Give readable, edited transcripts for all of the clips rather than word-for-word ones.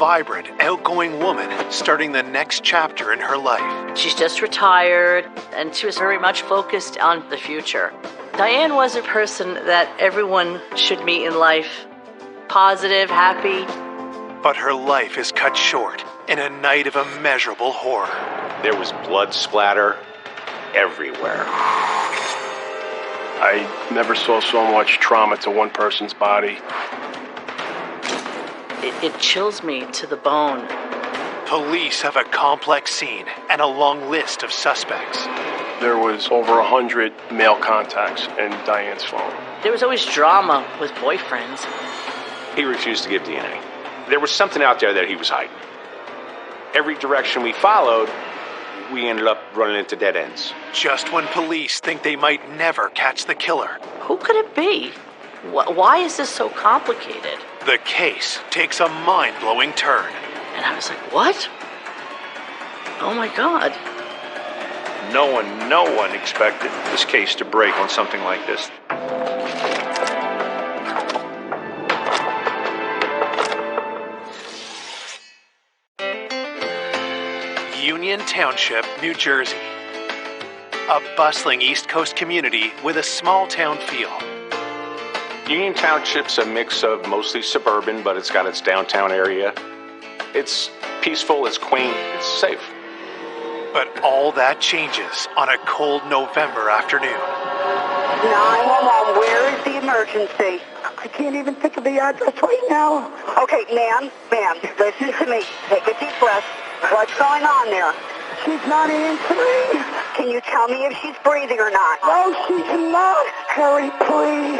vibrant, outgoing woman starting the next chapter in her life. She's just retired, and she was very much focused on the future. Diane was a person that everyone should meet in life. Positive, happy. But her life is cut short in a night of immeasurable horror. There was blood splatter everywhere. I never saw so much trauma to one person's body. It chills me to the bone. Police have a complex scene and a long list of suspects. There was over 100 male contacts in Diane's phone. There was always drama with boyfriends. He refused to give DNA. There was something out there that he was hiding. Every direction we followed, we ended up running into dead ends. Just when police think they might never catch the killer. Who could it be? Why is this so complicated? The case takes a mind-blowing turn. And I was like, what? Oh my God. No one expected this case to break on something like this. Union Township, New Jersey. A bustling East Coast community with a small-town feel. Union Township's a mix of mostly suburban, but it's got its downtown area. It's peaceful, it's quaint, it's safe. But all that changes on a cold November afternoon. 911, where is the emergency? I can't even think of the address right now. Okay, ma'am, listen to me. Take a deep breath. What's going on there? She's not answering. Can you tell me if she's breathing or not? No, she's not. Hurry, please.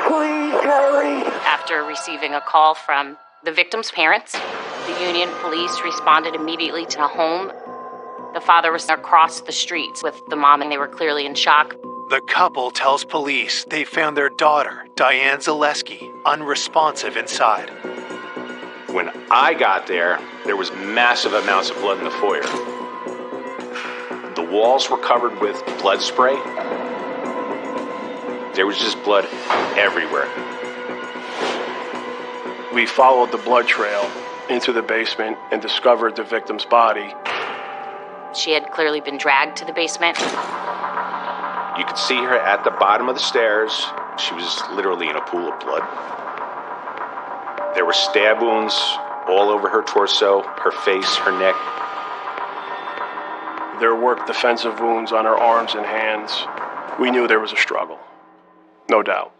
Please, hurry. After receiving a call from the victim's parents, the Union police responded immediately to the home. The father was across the streets with the mom, and they were clearly in shock. The couple tells police they found their daughter, Diane Zaleski, unresponsive inside. When I got there, there was massive amounts of blood in the foyer. The walls were covered with blood spray. There was just blood everywhere. We followed the blood trail into the basement and discovered the victim's body. She had clearly been dragged to the basement. You could see her at the bottom of the stairs. She was literally in a pool of blood. There were stab wounds all over her torso, her face, her neck. There were defensive wounds on her arms and hands. We knew there was a struggle. No doubt.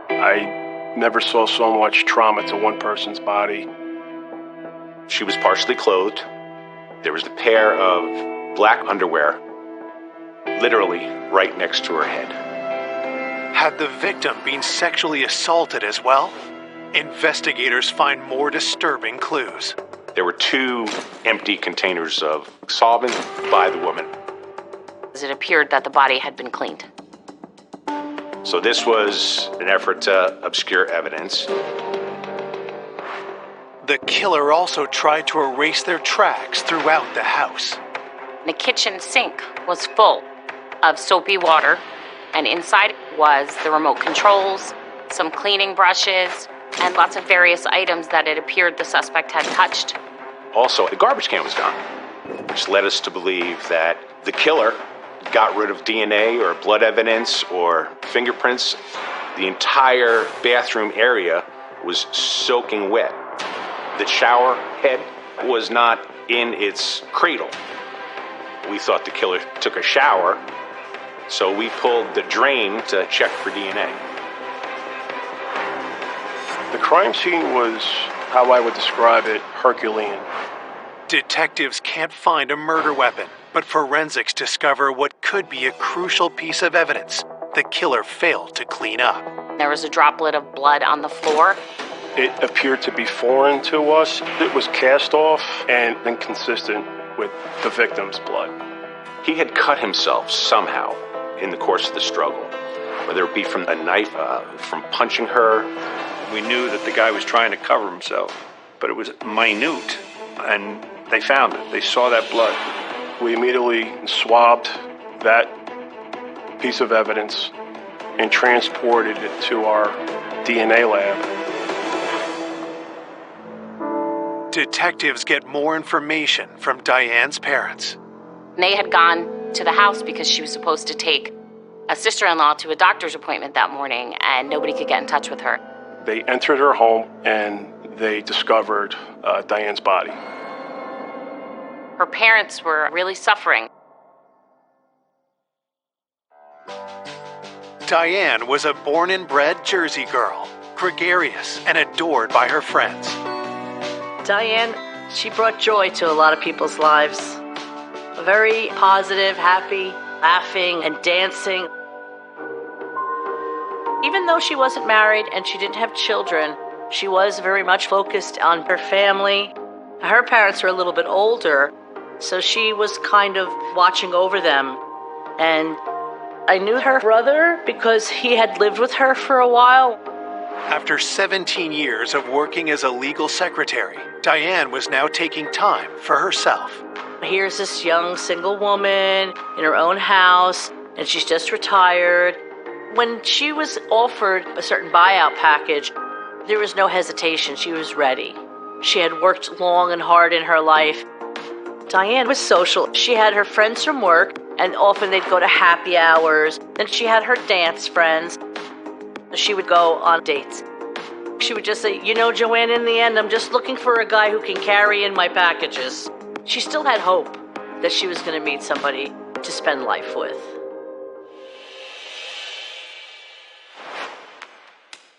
I never saw so much trauma to one person's body. She was partially clothed. There was a pair of black underwear, literally right next to her head. Had the victim been sexually assaulted as well? Investigators find more disturbing clues. There were 2 empty containers of solvent by the woman. It appeared that the body had been cleaned. So this was an effort to obscure evidence. The killer also tried to erase their tracks throughout the house. The kitchen sink was full of soapy water, and inside was the remote controls, some cleaning brushes, and lots of various items that it appeared the suspect had touched. Also, the garbage can was gone, which led us to believe that the killer got rid of DNA or blood evidence or fingerprints. The entire bathroom area was soaking wet. The shower head was not in its cradle. We thought the killer took a shower, so we pulled the drain to check for DNA. The crime scene was, how I would describe it, Herculean. Detectives can't find a murder weapon, but forensics discover what could be a crucial piece of evidence the killer failed to clean up. There was a droplet of blood on the floor. It appeared to be foreign to us. It was cast off and inconsistent with the victim's blood. He had cut himself somehow in the course of the struggle, whether it be from a knife, from punching her. We knew that the guy was trying to cover himself, but it was minute, and they found it. They saw that blood. We immediately swabbed that piece of evidence and transported it to our DNA lab. Detectives get more information from Diane's parents. They had gone to the house because she was supposed to take a sister-in-law to a doctor's appointment that morning, and nobody could get in touch with her. They entered her home and they discovered Diane's body. Her parents were really suffering. Diane was a born and bred Jersey girl, gregarious and adored by her friends. Diane, she brought joy to a lot of people's lives. Very positive, happy, laughing, and dancing. Even though she wasn't married and she didn't have children, she was very much focused on her family. Her parents were a little bit older, so she was kind of watching over them. And I knew her brother because he had lived with her for a while. After 17 years of working as a legal secretary, Diane was now taking time for herself. Here's this young single woman in her own house, and she's just retired. When she was offered a certain buyout package, there was no hesitation. She was ready. She had worked long and hard in her life. Diane was social. She had her friends from work, and often they'd go to happy hours. Then she had her dance friends. She would go on dates. She would just say, Joanne, in the end, I'm just looking for a guy who can carry in my packages. She still had hope that she was going to meet somebody to spend life with.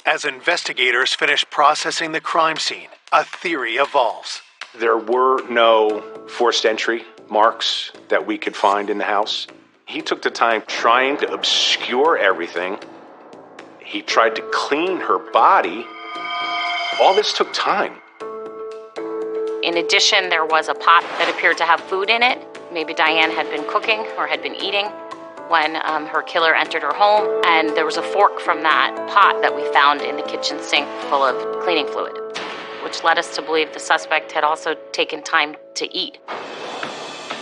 As investigators finish processing the crime scene, a theory evolves. There were no forced entry marks that we could find in the house. He took the time trying to obscure everything. He tried to clean her body. All this took time. In addition, there was a pot that appeared to have food in it. Maybe Diane had been cooking or had been eating when her killer entered her home, and there was a fork from that pot that we found in the kitchen sink full of cleaning fluid, which led us to believe the suspect had also taken time to eat.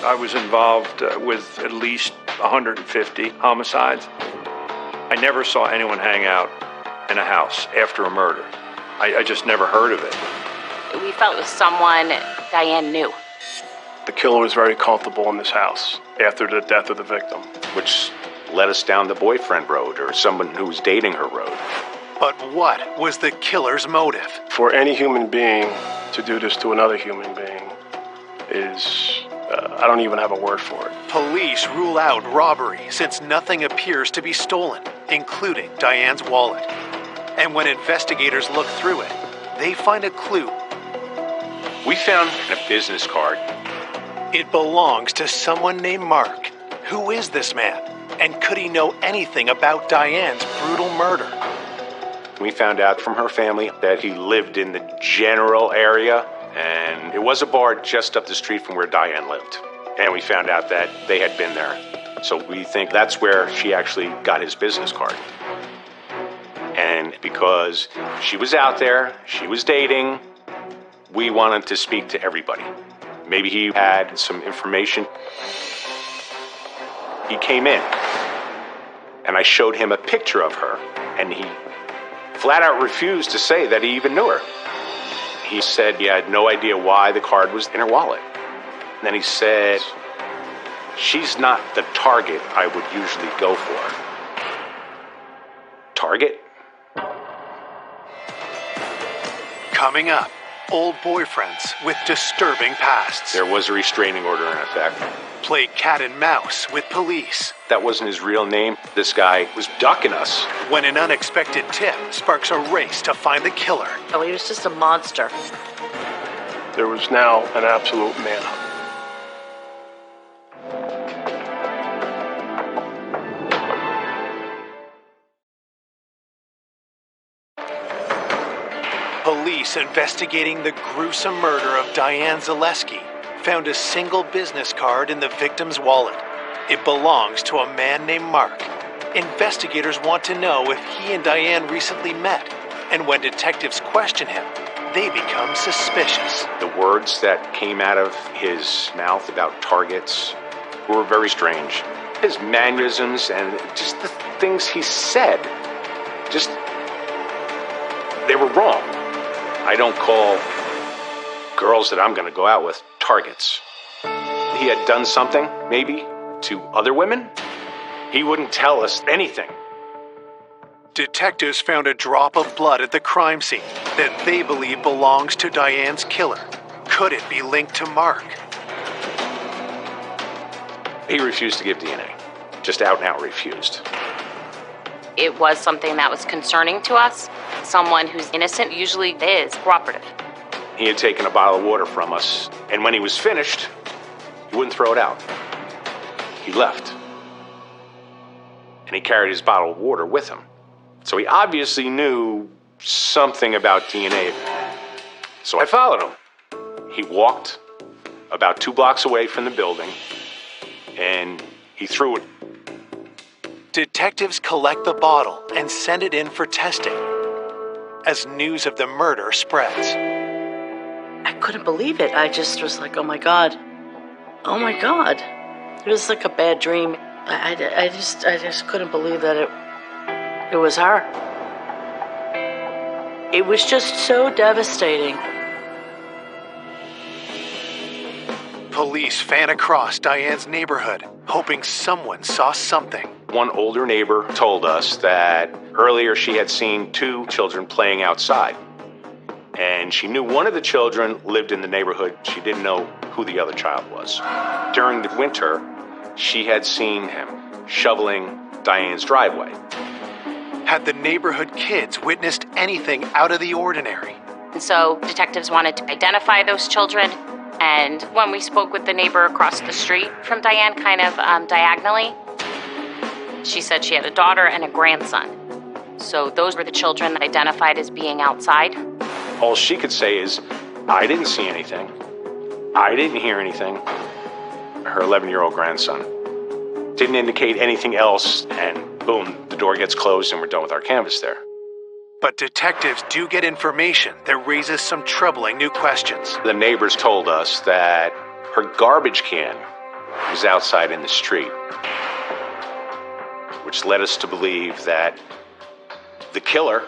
I was involved with at least 150 homicides. I never saw anyone hang out in a house after a murder. I just never heard of it. We felt it was someone Diane knew. The killer was very comfortable in this house after the death of the victim. Which led us down the boyfriend road, or someone who was dating her road. But what was the killer's motive? For any human being to do this to another human being is, I don't even have a word for it. Police rule out robbery since nothing appears to be stolen, including Diane's wallet. And when investigators look through it, they find a clue. We found a business card. It belongs to someone named Mark. Who is this man? And could he know anything about Diane's brutal murder? We found out from her family that he lived in the general area, and it was a bar just up the street from where Diane lived. And we found out that they had been there. So we think that's where she actually got his business card. And because she was out there, she was dating, we wanted to speak to everybody. Maybe he had some information. He came in, and I showed him a picture of her, and he flat out refused to say that he even knew her. He said he had no idea why the card was in her wallet. And then he said, she's not the target I would usually go for. Target? Coming up, old boyfriends with disturbing pasts. There was a restraining order in effect. Play cat and mouse with police. That wasn't his real name. This guy was ducking us. When an unexpected tip sparks a race to find the killer. Oh, he was just a monster. There was now an absolute manhunt. Police investigating the gruesome murder of Diane Zaleski found a single business card in the victim's wallet. It belongs to a man named Mark. Investigators want to know if he and Diane recently met, and when detectives question him, they become suspicious. The words that came out of his mouth about targets were very strange. His mannerisms and just the things he said, they were wrong. I don't call girls that I'm going to go out with targets. He had done something, maybe, to other women. He wouldn't tell us anything. Detectives found a drop of blood at the crime scene that they believe belongs to Diane's killer. Could it be linked to Mark? He refused to give DNA. Just out and out refused. It was something that was concerning to us. Someone who's innocent usually is cooperative. He had taken a bottle of water from us, and when he was finished, he wouldn't throw it out. He left. And he carried his bottle of water with him. So he obviously knew something about DNA. So I followed him. He walked about 2 blocks away from the building, and he threw it. Detectives collect the bottle and send it in for testing. As news of the murder spreads, I couldn't believe it. I just was like, oh my God. Oh my God. It was like a bad dream. I just couldn't believe that it was her. It was just so devastating. police fan across Diane's neighborhood, hoping someone saw something. One older neighbor told us that earlier she had seen 2 children playing outside. And she knew one of the children lived in the neighborhood. She didn't know who the other child was. During the winter, she had seen him shoveling Diane's driveway. Had the neighborhood kids witnessed anything out of the ordinary? And so detectives wanted to identify those children. And when we spoke with the neighbor across the street from Diane, kind of diagonally, she said she had a daughter and a grandson. So those were the children identified as being outside. All she could say is, I didn't see anything. I didn't hear anything. Her 11-year-old grandson didn't indicate anything else, and boom, the door gets closed and we're done with our canvas there. But detectives do get information that raises some troubling new questions. The neighbors told us that her garbage can was outside in the street, which led us to believe that the killer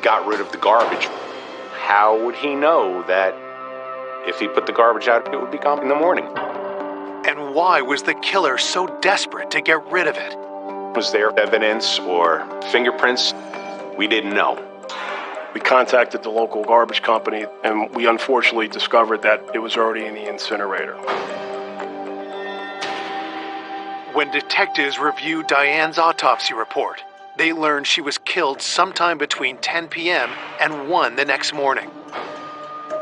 got rid of the garbage. How would he know that if he put the garbage out, it would be gone in the morning? And why was the killer so desperate to get rid of it? Was there evidence or fingerprints? We didn't know. We contacted the local garbage company, and we unfortunately discovered that it was already in the incinerator. When detectives reviewed Diane's autopsy report, they learned she was killed sometime between 10 p.m. and 1 the next morning.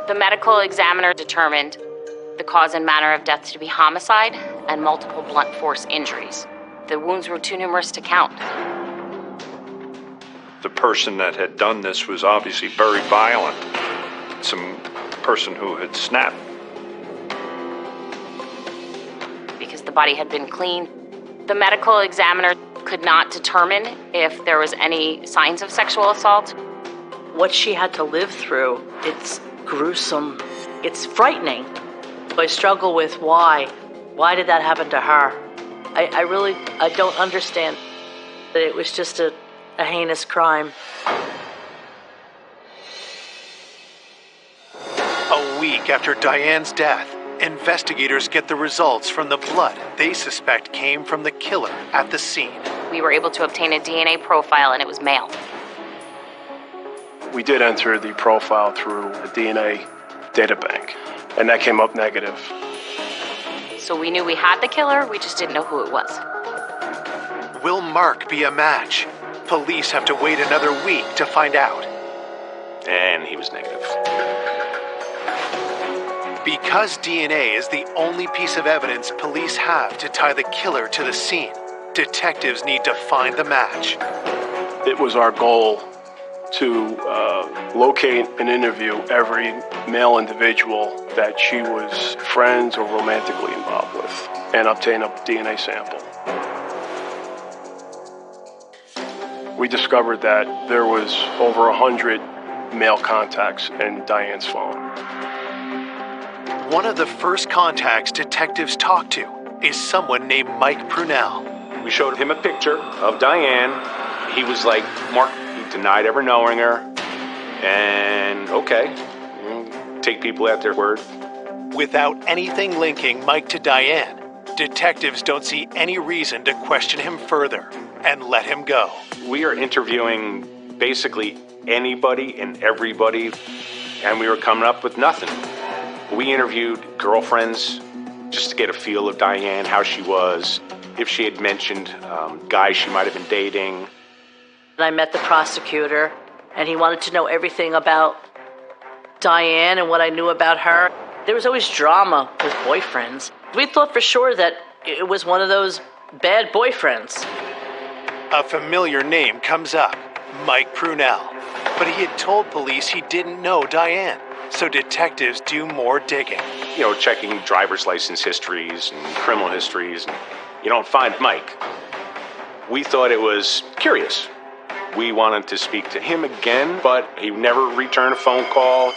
The medical examiner determined the cause and manner of death to be homicide and multiple blunt force injuries. The wounds were too numerous to count. The person that had done this was obviously very violent. Some person who had snapped. Because the body had been cleaned. The medical examiner could not determine if there was any signs of sexual assault. What she had to live through, it's gruesome. It's frightening. I struggle with why. Why did that happen to her? I don't understand that it was just a heinous crime. A week after Diane's death, investigators get the results from the blood they suspect came from the killer at the scene. We were able to obtain a DNA profile, and it was male. We did enter the profile through a DNA data bank, and that came up negative. So we knew we had the killer, we just didn't know who it was. Will Mark be a match? Police have to wait another week to find out. And he was negative. Because DNA is the only piece of evidence police have to tie the killer to the scene, detectives need to find the match. It was our goal to locate and interview every male individual that she was friends or romantically involved with and obtain a DNA sample. We discovered that there was over 100 male contacts in Diane's phone. One of the first contacts detectives talked to is someone named Mike Prunell. We showed him a picture of Diane. He was like, Mark, he denied ever knowing her. And okay, take people at their word. Without anything linking Mike to Diane, detectives don't see any reason to question him further and let him go. We are interviewing basically anybody and everybody, and we were coming up with nothing. We interviewed girlfriends just to get a feel of Diane, how she was, if she had mentioned guys she might have been dating. I met the prosecutor, and he wanted to know everything about Diane and what I knew about her. There was always drama with boyfriends. We thought for sure that it was one of those bad boyfriends. A familiar name comes up, Mike Prunell. But he had told police he didn't know Diane, so detectives do more digging. You know, checking driver's license histories and criminal histories, and you don't find Mike. We thought it was curious. We wanted to speak to him again, but he never returned a phone call.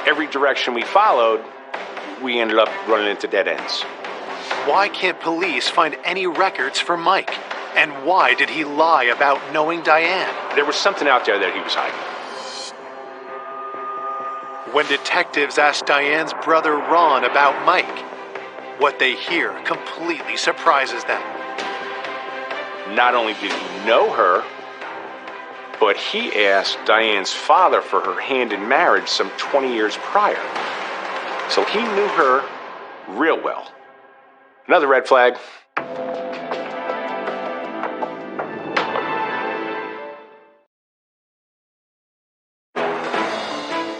Every direction we followed, we ended up running into dead ends. Why can't police find any records for Mike? And why did he lie about knowing Diane? There was something out there that he was hiding. When detectives ask Diane's brother Ron about Mike, what they hear completely surprises them. Not only did he know her, but he asked Diane's father for her hand in marriage some 20 years prior. So he knew her real well. Another red flag.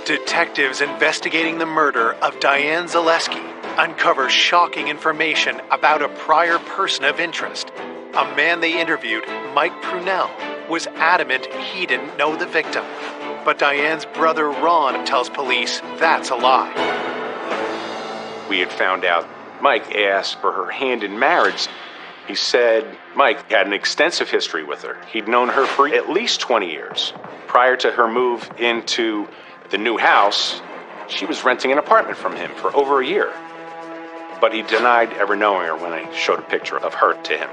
Detectives investigating the murder of Diane Zaleski uncover shocking information about a prior person of interest. A man they interviewed, Mike Prunell, was adamant he didn't know the victim. But Diane's brother Ron tells police that's a lie. We had found out Mike asked for her hand in marriage. He said Mike had an extensive history with her. He'd known her for at least 20 years. Prior to her move into the new house, she was renting an apartment from him for over a year. But he denied ever knowing her when I showed a picture of her to him.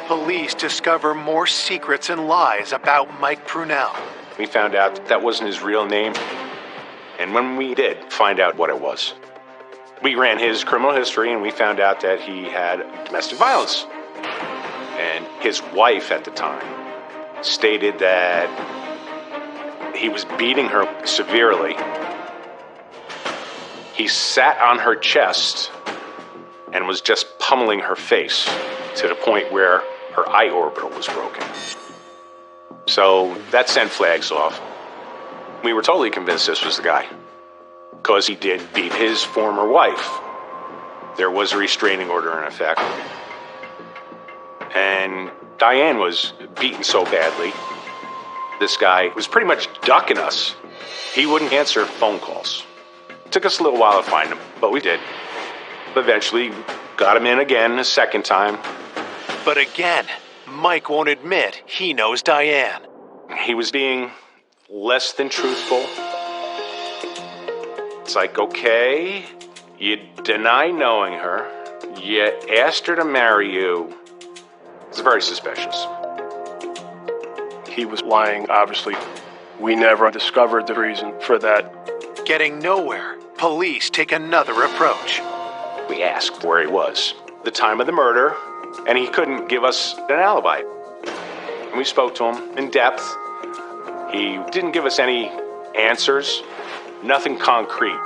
Police discover more secrets and lies about Mike Prunell. We found out that wasn't his real name. And when we did find out what it was, we ran his criminal history and we found out that he had domestic violence. And his wife at the time stated that he was beating her severely. He sat on her chest and was just pummeling her face to the point where her eye orbital was broken. So that sent flags off. We were totally convinced this was the guy, because he did beat his former wife. There was a restraining order in effect. And Diane was beaten so badly, this guy was pretty much ducking us. He wouldn't answer phone calls. It took us a little while to find him, but we did. Eventually, got him in again a second time. But again, Mike won't admit he knows Diane. He was being less than truthful. It's like, okay, you deny knowing her, you asked her to marry you. It's very suspicious. He was lying, obviously. We never discovered the reason for that. Getting nowhere, police take another approach. We asked where he was, the time of the murder, and he couldn't give us an alibi. And we spoke to him in depth. He didn't give us any answers, nothing concrete.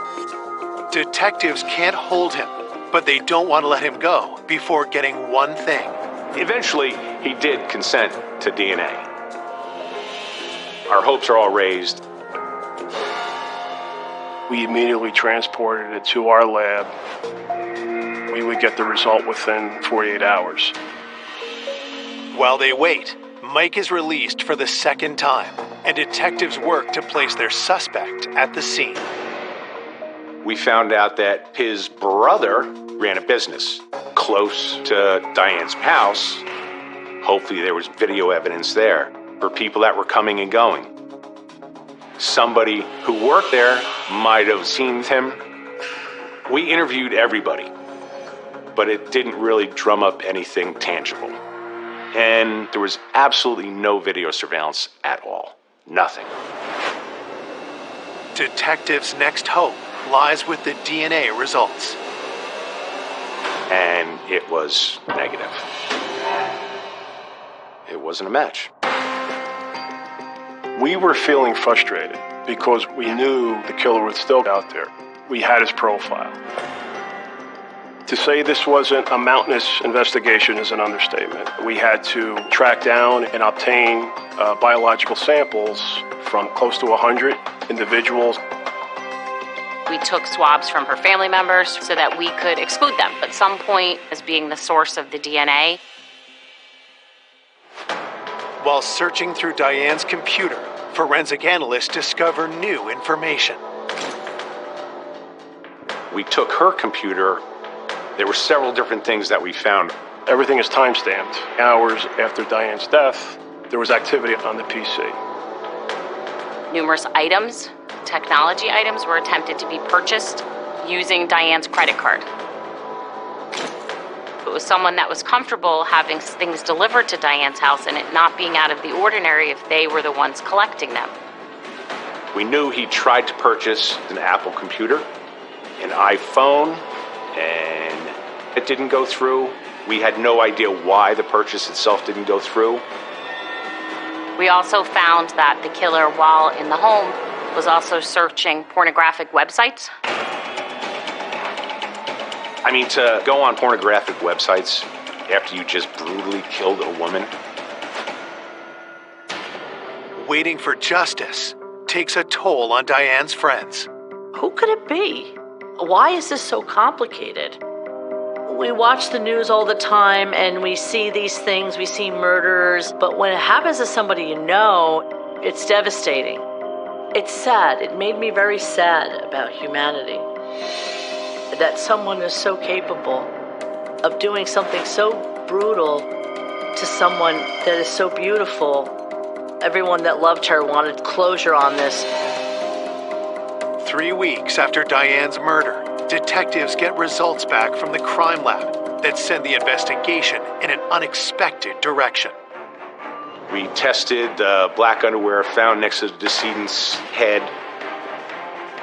Detectives can't hold him, but they don't want to let him go before getting one thing. Eventually, he did consent to DNA. Our hopes are all raised. We immediately transported it to our lab. We would get the result within 48 hours. While they wait, Mike is released for the second time, and detectives work to place their suspect at the scene. We found out that his brother ran a business close to Diane's house. Hopefully there was video evidence there for people that were coming and going. Somebody who worked there might have seen him. We interviewed everybody, but it didn't really drum up anything tangible. And there was absolutely no video surveillance at all. Nothing. Detectives' next hope lies with the DNA results. And it was negative. It wasn't a match. We were feeling frustrated because we knew the killer was still out there. We had his profile. To say this wasn't a mountainous investigation is an understatement. We had to track down and obtain biological samples from close to 100 individuals. We took swabs from her family members so that we could exclude them at some point as being the source of the DNA. While searching through Diane's computer, forensic analysts discover new information. We took her computer. There were several different things that we found. Everything is time-stamped. Hours after Diane's death, there was activity on the PC. Numerous items, technology items, were attempted to be purchased using Diane's credit card. It was someone that was comfortable having things delivered to Diane's house and it not being out of the ordinary if they were the ones collecting them. We knew he tried to purchase an Apple computer, an iPhone, and it didn't go through. We had no idea why the purchase itself didn't go through. We also found that the killer, while in the home, was also searching pornographic websites. I mean, to go on pornographic websites after you just brutally killed a woman. Waiting for justice takes a toll on Diane's friends. Who could it be? Why is this so complicated? We watch the news all the time and we see these things, we see murders, but when it happens to somebody you know, it's devastating. It's sad. It made me very sad about humanity. That someone is so capable of doing something so brutal to someone that is so beautiful. Everyone that loved her wanted closure on this. 3 weeks after Diane's murder, detectives get results back from the crime lab that send the investigation in an unexpected direction. We tested the black underwear found next to the decedent's head.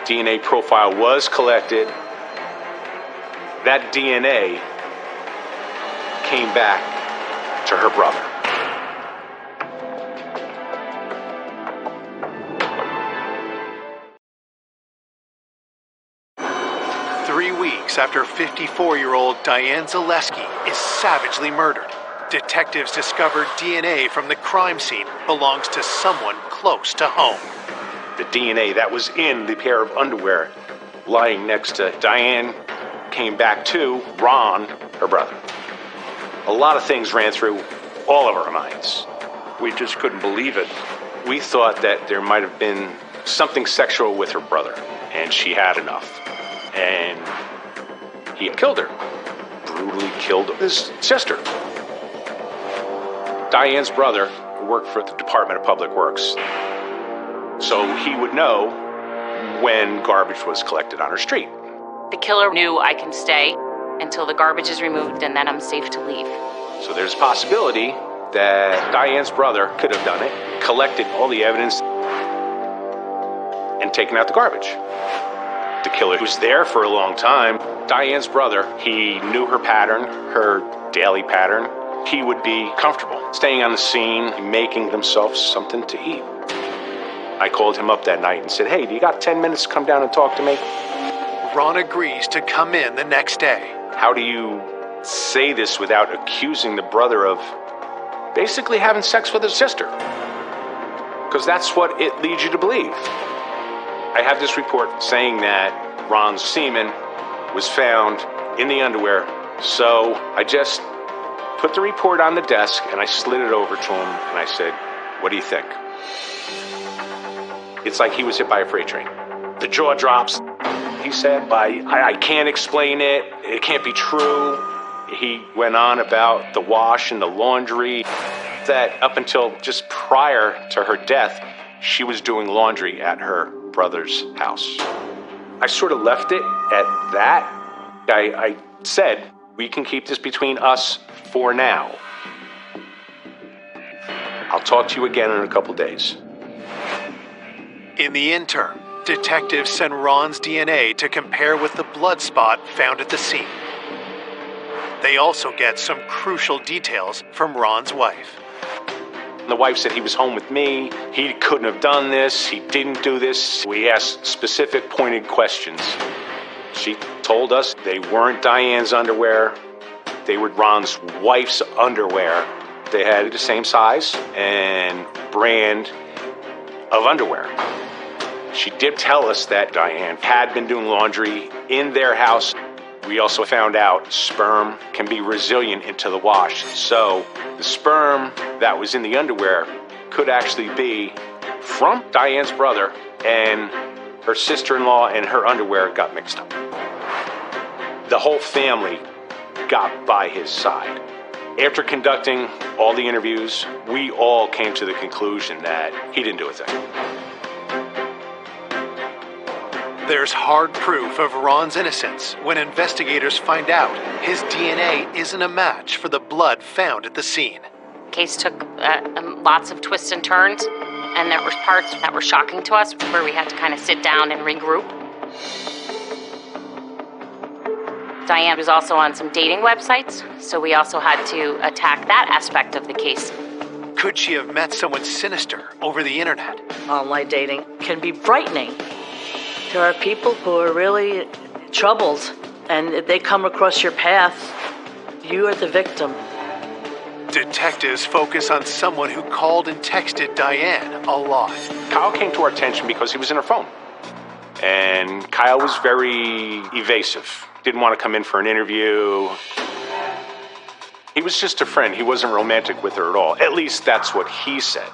DNA profile was collected. That DNA came back to her brother. After 54-year-old Diane Zaleski is savagely murdered, detectives discover DNA from the crime scene belongs to someone close to home. The DNA that was in the pair of underwear lying next to Diane came back to Ron, her brother. A lot of things ran through all of our minds. We just couldn't believe it. We thought that there might have been something sexual with her brother, and she had enough. And he killed her. Brutally killed his sister. Diane's brother worked for the Department of Public Works. So he would know when garbage was collected on her street. The killer knew I can stay until the garbage is removed and then I'm safe to leave. So there's a possibility that Diane's brother could have done it, collected all the evidence, and taken out the garbage. The killer was there for a long time. Diane's brother, he knew her pattern, her daily pattern. He would be comfortable staying on the scene, making themselves something to eat. I called him up that night and said, "Hey, do you got 10 minutes to come down and talk to me?" Ron agrees to come in the next day. How do you say this without accusing the brother of basically having sex with his sister? Because that's what it leads you to believe. I have this report saying that Ron's semen was found in the underwear, so I just put the report on the desk and I slid it over to him and I said, "What do you think?" It's like he was hit by a freight train. The jaw drops. He said, I can't explain it. It can't be true. He went on about the wash and the laundry, that up until just prior to her death, she was doing laundry at her brother's house. I sort of left it at that. I said, we can keep this between us for now. I'll talk to you again in a couple days. In the interim, Detectives send Ron's DNA to compare with the blood spot found at the scene. They also get some crucial details from Ron's wife. The wife said he was home with me, he couldn't have done this, he didn't do this. We asked specific pointed questions. She told us they weren't Diane's underwear, they were Ron's wife's underwear. They had the same size and brand of underwear. She did tell us that Diane had been doing laundry in their house. We also found out sperm can be resilient into the wash. So the sperm that was in the underwear could actually be from Diane's brother, and her sister-in-law and her underwear got mixed up. The whole family got by his side. After conducting all the interviews, we all came to the conclusion that he didn't do a thing. There's hard proof of Ron's innocence when investigators find out his DNA isn't a match for the blood found at the scene. The case took lots of twists and turns, and there were parts that were shocking to us where we had to kind of sit down and regroup. Diane was also on some dating websites, so we also had to attack that aspect of the case. Could she have met someone sinister over the internet? Online dating can be frightening. There are people who are really troubled, and if they come across your path, you are the victim. Detectives focus on someone who called and texted Diane a lot. Kyle came to our attention because he was in her phone. And Kyle was very evasive. Didn't want to come in for an interview. He was just a friend. He wasn't romantic with her at all. At least that's what he said.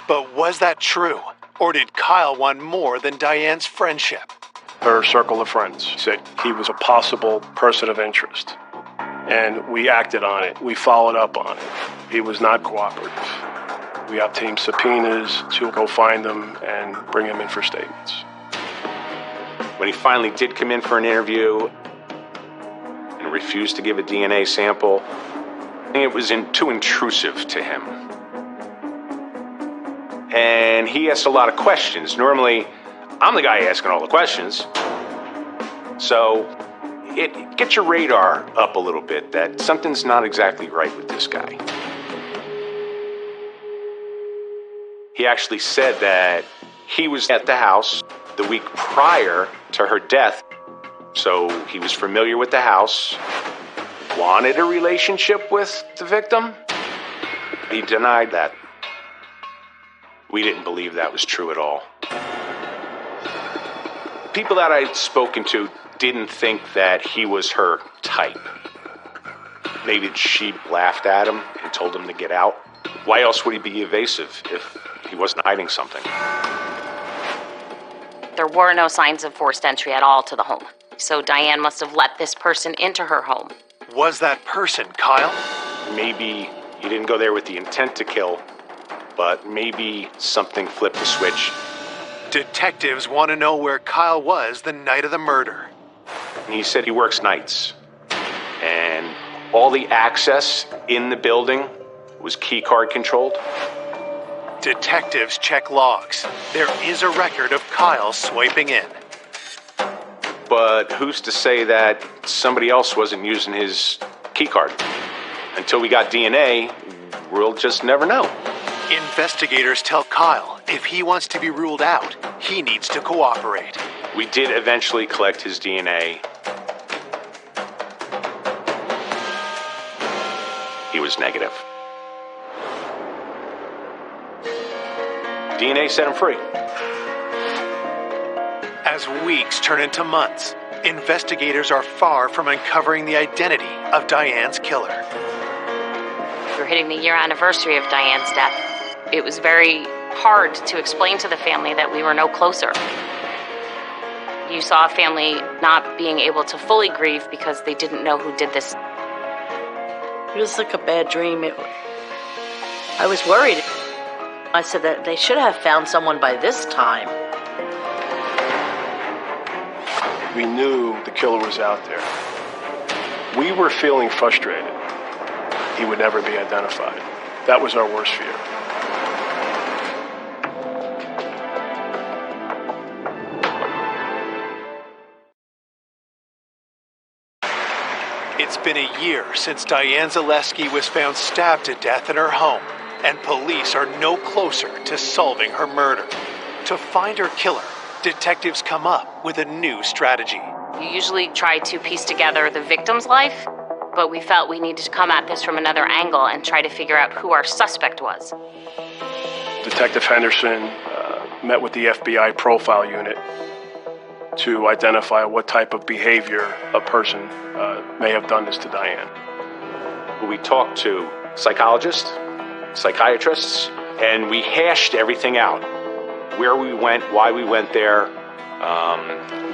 But was that true? Or did Kyle want more than Diane's friendship? Her circle of friends said he was a possible person of interest. And we acted on it. We followed up on it. He was not cooperative. We obtained subpoenas to go find him and bring him in for statements. When he finally did come in for an interview and refused to give a DNA sample, it was too intrusive to him. And he asked a lot of questions. Normally, I'm the guy asking all the questions. So it gets your radar up a little bit that something's not exactly right with this guy. He actually said that he was at the house the week prior to her death, so he was familiar with the house, wanted a relationship with the victim. He denied that. We didn't believe that was true at all. People that I'd spoken to didn't think that he was her type. Maybe she laughed at him and told him to get out. Why else would he be evasive if he wasn't hiding something? There were no signs of forced entry at all to the home, so Diane must have let this person into her home. Was that person Kyle? Maybe he didn't go there with the intent to kill, but maybe something flipped the switch. Detectives want to know where Kyle was the night of the murder. He said he works nights, and all the access in the building was key card controlled. Detectives check logs. There is a record of Kyle swiping in. But who's to say that somebody else wasn't using his key card? Until we got DNA, we'll just never know. Investigators tell Kyle if he wants to be ruled out, he needs to cooperate. We did eventually collect his DNA. He was negative. DNA set him free. As weeks turn into months, investigators are far from uncovering the identity of Diane's killer. We were hitting the year anniversary of Diane's death. It was very hard to explain to the family that we were no closer. You saw a family not being able to fully grieve because they didn't know who did this. It was like a bad dream. I was worried. I said that they should have found someone by this time. We knew the killer was out there. We were feeling frustrated. He would never be identified. That was our worst fear. It's been a year since Diane Zaleski was found stabbed to death in her home, and police are no closer to solving her murder. To find her killer, detectives come up with a new strategy. You usually try to piece together the victim's life, but we felt we needed to come at this from another angle and try to figure out who our suspect was. Detective Henderson met with the FBI profile unit to identify what type of behavior a person may have done this to Diane. We talked to psychologists, psychiatrists, and we hashed everything out. Where we went, why we went there,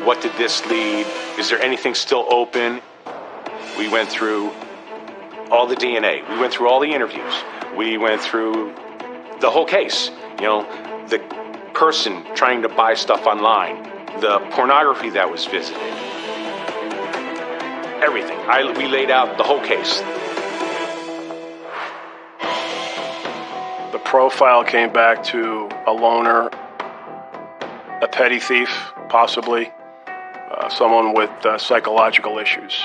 what did this lead, is there anything still open? We went through all the DNA, we went through all the interviews, we went through the whole case. The person trying to buy stuff online, the pornography that was visited, everything. We laid out the whole case. The profile came back to a loner, a petty thief, possibly, someone with psychological issues,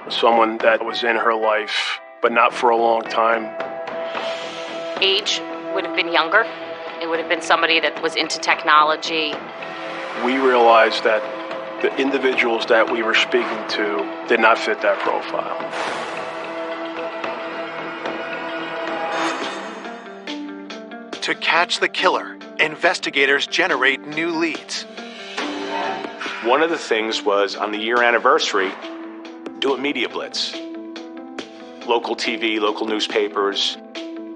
someone that was in her life, but not for a long time. Age would have been younger. It would have been somebody that was into technology. We realized that the individuals that we were speaking to did not fit that profile. To catch the killer, investigators generate new leads. One of the things was, on the year anniversary, do a media blitz. Local TV, local newspapers.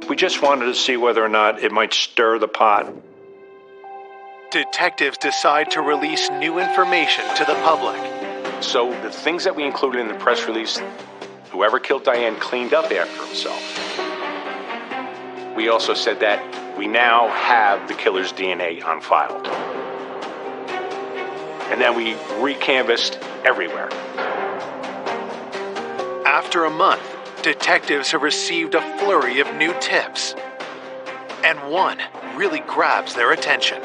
We just wanted to see whether or not it might stir the pot. Detectives decide to release new information to the public. So the things that we included in the press release, whoever killed Diane cleaned up after himself. We also said that we now have the killer's DNA on file. And then we recanvassed everywhere. After a month, detectives have received a flurry of new tips. And one really grabs their attention.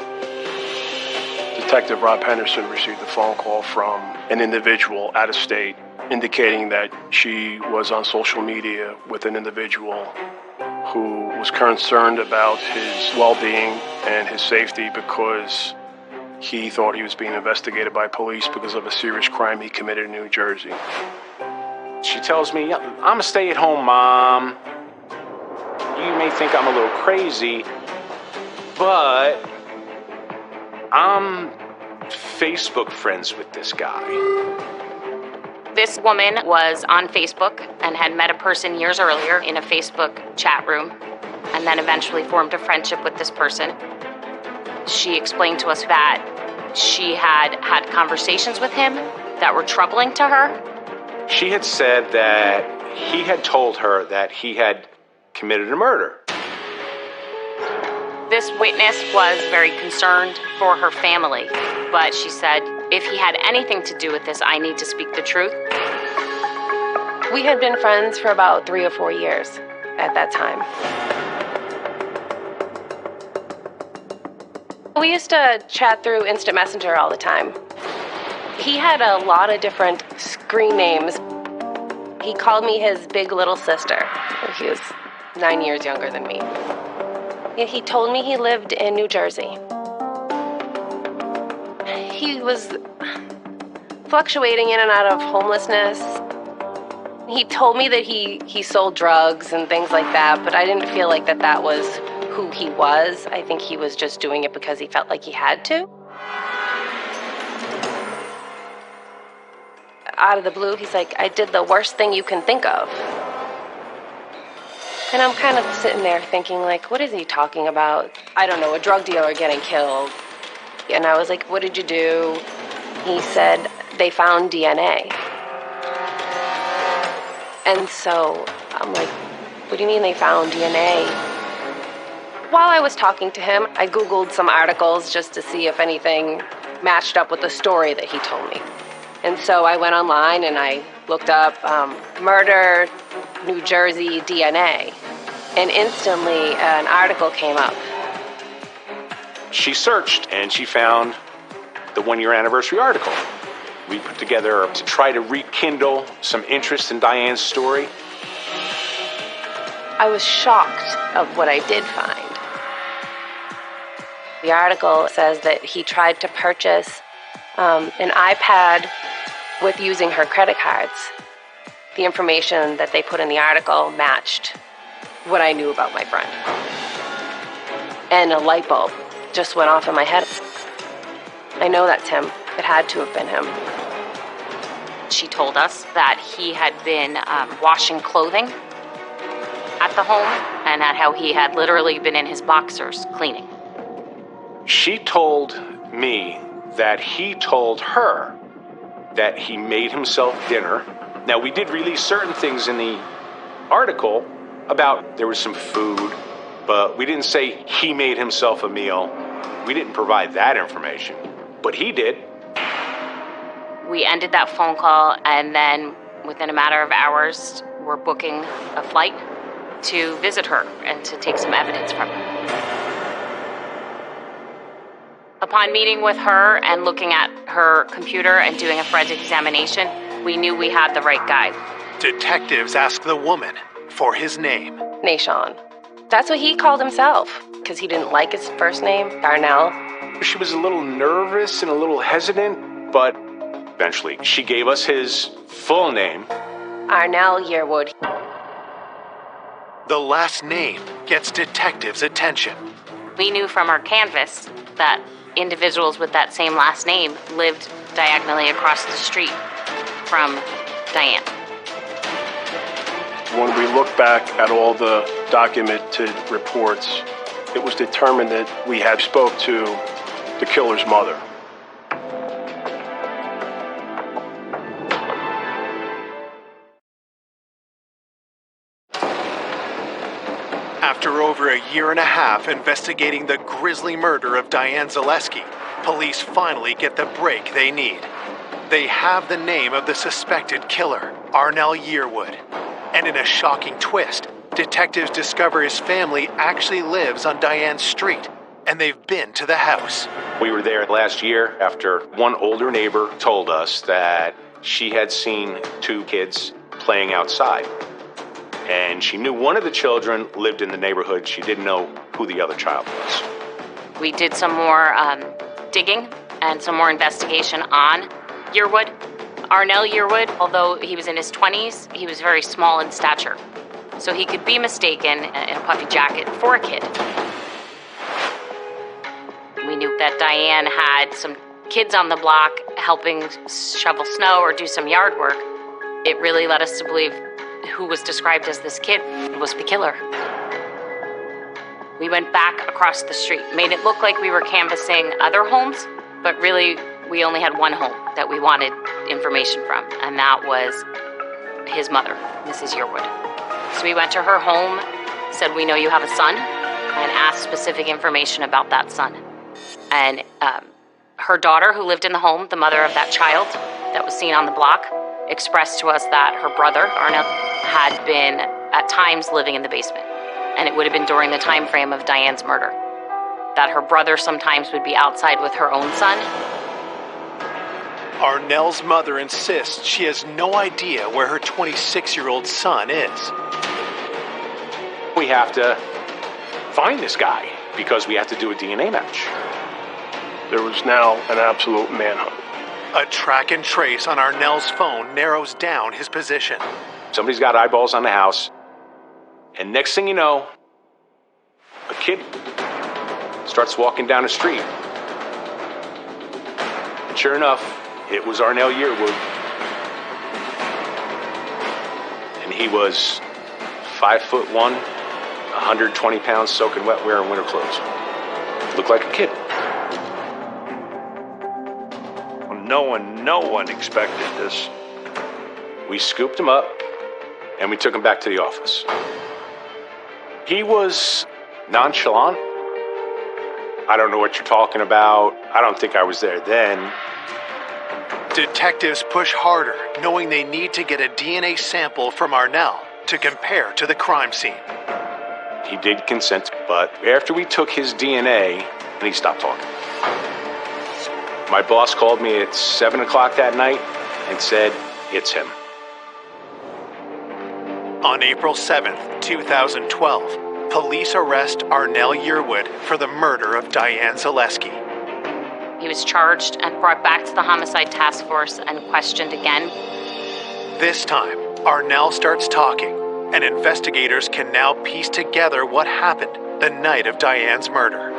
Detective Rob Henderson received a phone call from an individual out of state indicating that she was on social media with an individual who was concerned about his well-being and his safety because he thought he was being investigated by police because of a serious crime he committed in New Jersey. She tells me, I'm a stay-at-home mom. You may think I'm a little crazy, but I'm Facebook friends with this guy. This woman was on Facebook and had met a person years earlier in a Facebook chat room and then eventually formed a friendship with this person. She explained to us that she had had conversations with him that were troubling to her. She had said that he had told her that he had committed a murder. This witness was very concerned for her family, but she said, if he had anything to do with this, I need to speak the truth. We had been friends for about 3 or 4 years at that time. We used to chat through Instant Messenger all the time. He had a lot of different screen names. He called me his big little sister. He was 9 years younger than me. He told me he lived in New Jersey. He was fluctuating in and out of homelessness. He told me that he sold drugs and things like that, but I didn't feel like that was who he was. I think he was just doing it because he felt like he had to. Out of the blue, he's like, I did the worst thing you can think of. And I'm kind of sitting there thinking, like, what is he talking about? I don't know, a drug dealer getting killed. And I was like, what did you do? He said, they found DNA. And so I'm like, what do you mean they found DNA? While I was talking to him, I Googled some articles just to see if anything matched up with the story that he told me. And so I went online and I looked up murder, New Jersey DNA. And instantly an article came up. She searched and she found the 1-year anniversary article. we put together to try to rekindle some interest in Diane's story. I was shocked of what I did find. The article says that he tried to purchase an iPad with using her credit cards. The information that they put in the article matched what I knew about my friend. And a light bulb just went off in my head. I know that's him. It had to have been him. She told us that he had been washing clothing at the home and at how he had literally been in his boxers cleaning. She told me that he told her that he made himself dinner. Now, we did release certain things in the article about there was some food, but we didn't say he made himself a meal. We didn't provide that information, but he did. We ended that phone call, and then within a matter of hours, we're booking a flight to visit her and to take some evidence from her. Upon meeting with her and looking at her computer and doing a forensic examination, we knew we had the right guy. Detectives asked the woman for his name. Nashon. That's what he called himself, because he didn't like his first name, Darnell. She was a little nervous and a little hesitant, but eventually she gave us his full name. Arnell Yearwood. The last name gets detectives' attention. We knew from our canvas that individuals with that same last name lived diagonally across the street from Diane. When we look back at all the documented reports, it was determined that we had spoke to the killer's mother. After over a year and a half investigating the grisly murder of Diane Zaleski, police finally get the break they need. They have the name of the suspected killer, Arnell Yearwood. And in a shocking twist, detectives discover his family actually lives on Diane's street, and they've been to the house. We were there last year after one older neighbor told us that she had seen two kids playing outside. And she knew one of the children lived in the neighborhood. She didn't know who the other child was. We did some more digging and some more investigation on Yearwood. Arnell Yearwood, although he was in his 20s, he was very small in stature. So he could be mistaken in a puffy jacket for a kid. We knew that Diane had some kids on the block helping shovel snow or do some yard work. It really led us to believe who was described as this kid was the killer. We went back across the street, made it look like we were canvassing other homes, but really we only had one home that we wanted information from, and that was his mother, Mrs. Yearwood. So we went to her home, said, "We know you have a son," and asked specific information about that son. And her daughter, who lived in the home, the mother of that child that was seen on the block, expressed to us that her brother, Arnell, had been at times living in the basement. And it would have been during the time frame of Diane's murder. That her brother sometimes would be outside with her own son. Arnell's mother insists she has no idea where her 26-year-old son is. We have to find this guy because we have to do a DNA match. There was now an absolute manhunt. A track and trace on Arnell's phone narrows down his position. Somebody's got eyeballs on the house, and next thing you know, a kid starts walking down the street. And sure enough, it was Arnell Yearwood. And he was 5'1", 120 pounds, soaking wet, wearing winter clothes. Looked like a kid. No one expected this. We scooped him up, and we took him back to the office. He was nonchalant. I don't know what you're talking about. I don't think I was there then. Detectives push harder, knowing they need to get a DNA sample from Arnell to compare to the crime scene. He did consent, but after we took his DNA, and he stopped talking. My boss called me at 7 o'clock that night and said, it's him. On April 7th, 2012, police arrest Arnell Yearwood for the murder of Diane Zaleski. He was charged and brought back to the homicide task force and questioned again. This time, Arnell starts talking, and investigators can now piece together what happened the night of Diane's murder.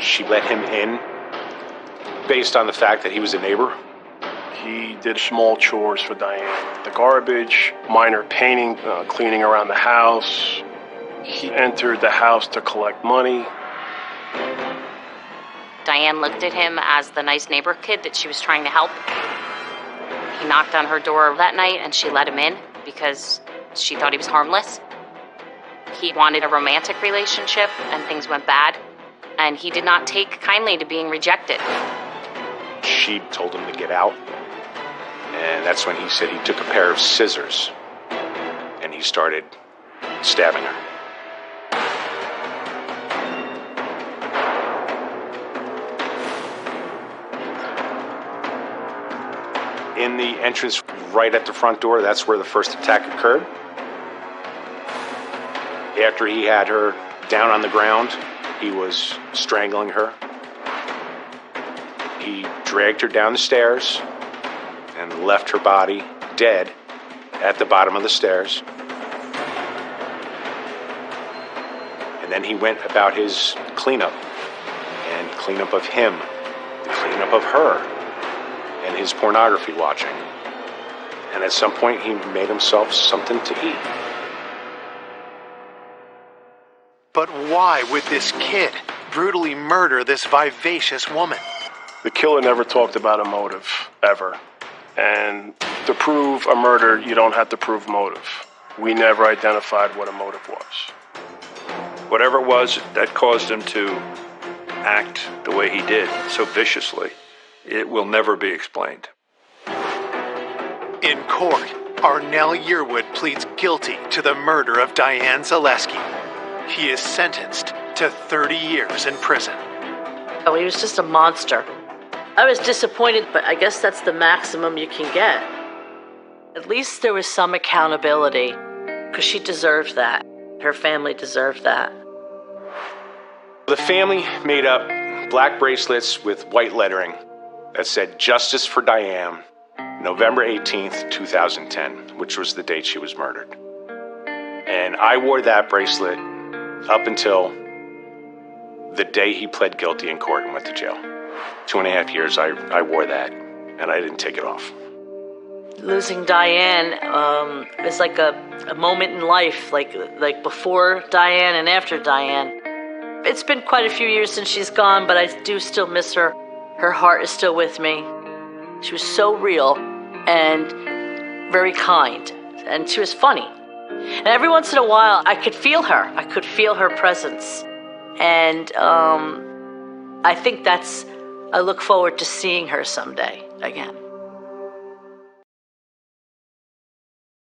She let him in based on the fact that he was a neighbor. He did small chores for Diane. The garbage, minor painting, cleaning around the house. He entered the house to collect money. Diane looked at him as the nice neighbor kid that she was trying to help. He knocked on her door that night and she let him in because she thought he was harmless. He wanted a romantic relationship and things went bad, and he did not take kindly to being rejected. She told him to get out, and that's when he said he took a pair of scissors and he started stabbing her. In the entrance right at the front door, that's where the first attack occurred. After he had her down on the ground, he was strangling her. He dragged her down the stairs and left her body dead at the bottom of the stairs. And then he went about his cleanup, and cleanup of him, the cleanup of her, and his pornography watching. And at some point, he made himself something to eat. But why would this kid brutally murder this vivacious woman? The killer never talked about a motive, ever. And to prove a murder, you don't have to prove motive. We never identified what a motive was. Whatever it was that caused him to act the way he did, so viciously, it will never be explained. In court, Arnell Yearwood pleads guilty to the murder of Diane Zaleski. He is sentenced to 30 years in prison. Oh, he was just a monster. I was disappointed, but I guess that's the maximum you can get. At least there was some accountability, because she deserved that. Her family deserved that. The family made up black bracelets with white lettering that said "Justice for Diane, November 18th, 2010, which was the date she was murdered. And I wore that bracelet up until the day he pled guilty in court and went to jail. 2.5 years I wore that, and I didn't take it off. Losing Diane is like a moment in life, like before Diane and after Diane. It's been quite a few years since she's gone, but I do still miss her. Her heart is still with me. She was so real and very kind, and she was funny. And every once in a while, I could feel her. I could feel her presence. And I think I look forward to seeing her someday again.